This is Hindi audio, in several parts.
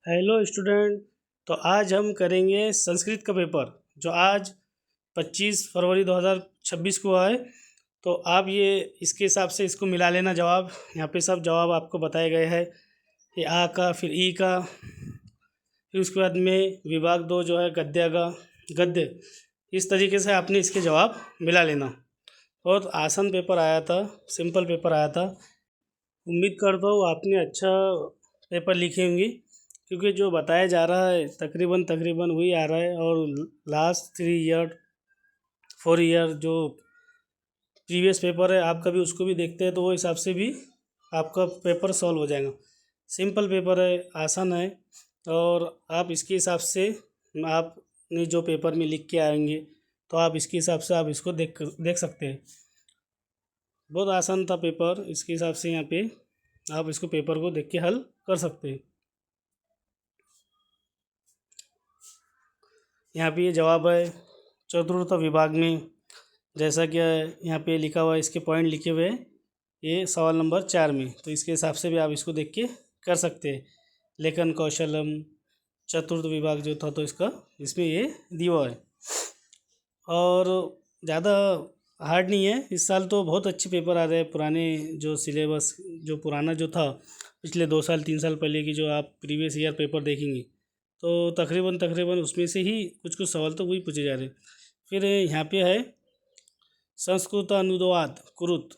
Hello student. तो आज हम करेंगे संस्कृत का पेपर जो आज 25 फरवरी 2026 को है। तो आप ये इसके हिसाब से इसको मिला लेना जवाब। यहाँ पे सब जवाब आपको बताए गए हैं। ये आ का, फिर ई का, फिर उसके बाद में विभाग 2 जो है गद्य का, गद्य। इस तरीके से आपने इसके जवाब मिला लेना। बहुत आसान पेपर आया था, सिंपल पेपर आया था। उम्मीद करता हूँ आपने अच्छा पेपर लिखे होंगे, क्योंकि जो बताया जा रहा है तकरीबन तकरीबन वही आ रहा है। और लास्ट 3 ईयर 4 ईयर जो प्रीवियस पेपर है आपका भी उसको भी देखते हैं, तो वो हिसाब से भी आपका पेपर सॉल्व हो जाएगा। सिंपल पेपर है, आसान है। और आप इसके हिसाब से आपने जो पेपर में लिख के आएंगे तो आप इसके हिसाब से आप इसको देख सकते हैं। बहुत आसान था पेपर, इसके हिसाब से यहाँ पे आप इसको पेपर को देख के हल कर सकते हैं। यहाँ पे ये जवाब है चतुर्थ विभाग में, जैसा कि यहाँ पे लिखा हुआ है, इसके पॉइंट लिखे हुए हैं ये सवाल नंबर 4 में। तो इसके हिसाब से भी आप इसको देख के कर सकते हैं। लेखन कौशलम चतुर्थ विभाग जो था, तो इसका इसमें ये दिया हुआ है। और ज़्यादा हार्ड नहीं है। इस साल तो बहुत अच्छे पेपर आ रहे हैं। पुराने जो सिलेबस, जो पुराना जो था पिछले 2 साल 3 साल पहले की, जो आप प्रीवियस ईयर पेपर देखेंगे तो तकरीबन तकरीबन उसमें से ही कुछ कुछ सवाल तो वही पूछे जा रहे हैं। फिर यहाँ पे है संस्कृत अनुवाद कुरुत।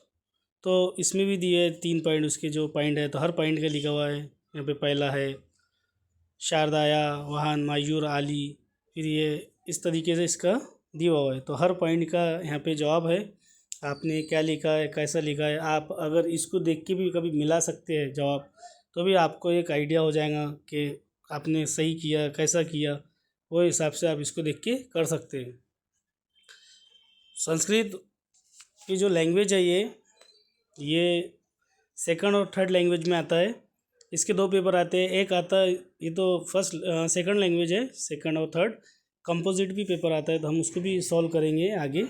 तो इसमें भी दिए 3 पॉइंट, उसके जो पॉइंट है तो हर पॉइंट का लिखा हुआ है। यहाँ पे पहला है शारदाया वाहन मायूर आली। फिर ये इस तरीके से इसका दिया हुआ है, तो हर पॉइंट का यहाँ पे जवाब है। आपने क्या लिखा है, कैसा लिखा है, आप अगर इसको देख के भी कभी मिला सकते हैं जवाब, तो भी आपको एक आइडिया हो जाएगा कि आपने सही किया कैसा किया। वो हिसाब से आप इसको देख के कर सकते हैं। संस्कृत की जो लैंग्वेज है ये सेकंड और थर्ड लैंग्वेज में आता है। इसके 2 पेपर आते हैं। एक आता है, ये तो फर्स्ट सेकंड लैंग्वेज है, सेकंड और थर्ड। कंपोजिट भी पेपर आता है, तो हम उसको भी सॉल्व करेंगे आगे।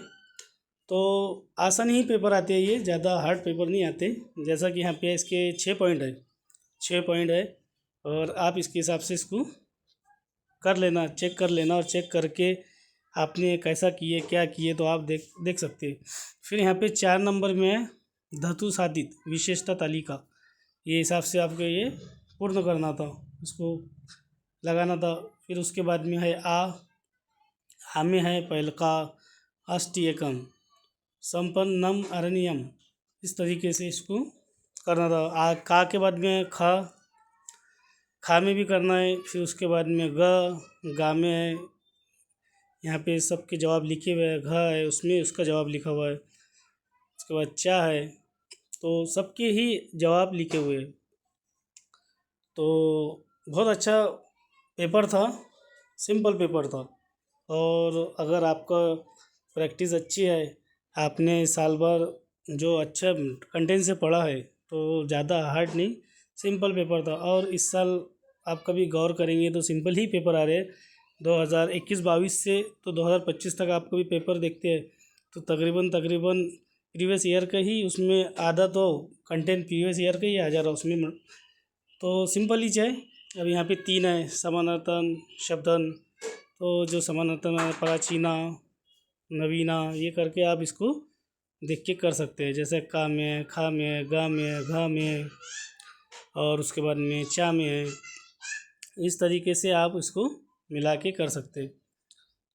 तो आसान ही पेपर आते हैं ये, ज़्यादा हार्ड पेपर नहीं आते। जैसा कि यहाँ पे इसके 6 पॉइंट है, 6 पॉइंट है। और आप इसके हिसाब से इसको कर लेना, चेक कर लेना, और चेक करके आपने कैसा किए क्या किए तो आप देख देख सकते हैं। फिर यहाँ पे 4 नंबर में है धातु साधित विशेषता तालिका। ये हिसाब से आपको ये पूर्ण करना था, इसको लगाना था। फिर उसके बाद में है आ में है पहलका अष्टयकम संपन्नम अरण्यम। इस तरीके से इसको करना था। का के बाद में खा में भी करना है। फिर उसके बाद में गा में है, यहाँ पे सबके जवाब लिखे हुए हैं। घ है, उसमें उसका जवाब लिखा हुआ है। उसके बाद चा है, तो सबके ही जवाब लिखे हुए हैं। तो बहुत अच्छा पेपर था, सिंपल पेपर था। और अगर आपका प्रैक्टिस अच्छी है, आपने साल भर जो अच्छा कंटेंट से पढ़ा है, तो ज़्यादा हार्ड नहीं, सिंपल पेपर था। और इस साल आप कभी गौर करेंगे तो सिंपल ही पेपर आ रहे हैं। 2021-22 से तो 2025 तक आप कभी पेपर देखते हैं तो तकरीबन तकरीबन प्रीवियस ईयर का ही उसमें आधा तो कंटेंट प्रीवियस ईयर का ही आ जा रहा उसमें। तो सिंपल ही है। अब यहाँ पे 3 है समानार्थन शब्दन। तो जो समानार्थन है प्राचीना नवीना, ये करके आप इसको देख के कर सकते हैं। जैसे का में है, खा में है, गा में है, घा में है, और उसके बाद में चा में है। इस तरीके से आप इसको मिला के कर सकते हैं।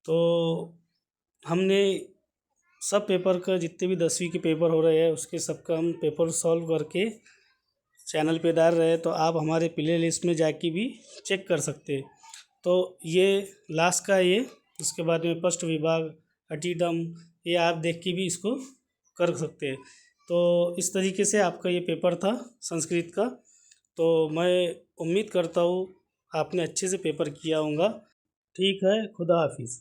तो हमने सब पेपर का, जितने भी 10वीं के पेपर हो रहे हैं उसके सबका हम पेपर सॉल्व करके चैनल पे डाल रहे हैं। तो आप हमारे प्ले लिस्ट में जाके भी चेक कर सकते हैं। तो ये लास्ट का ये, उसके बाद में फर्स्ट विभाग अटीडम, ये आप देख के भी इसको कर सकते हैं। तो इस तरीके से आपका ये पेपर था संस्कृत का। तो मैं उम्मीद करता हूँ आपने अच्छे से पेपर किया होगा। ठीक है, खुदा हाफिज़।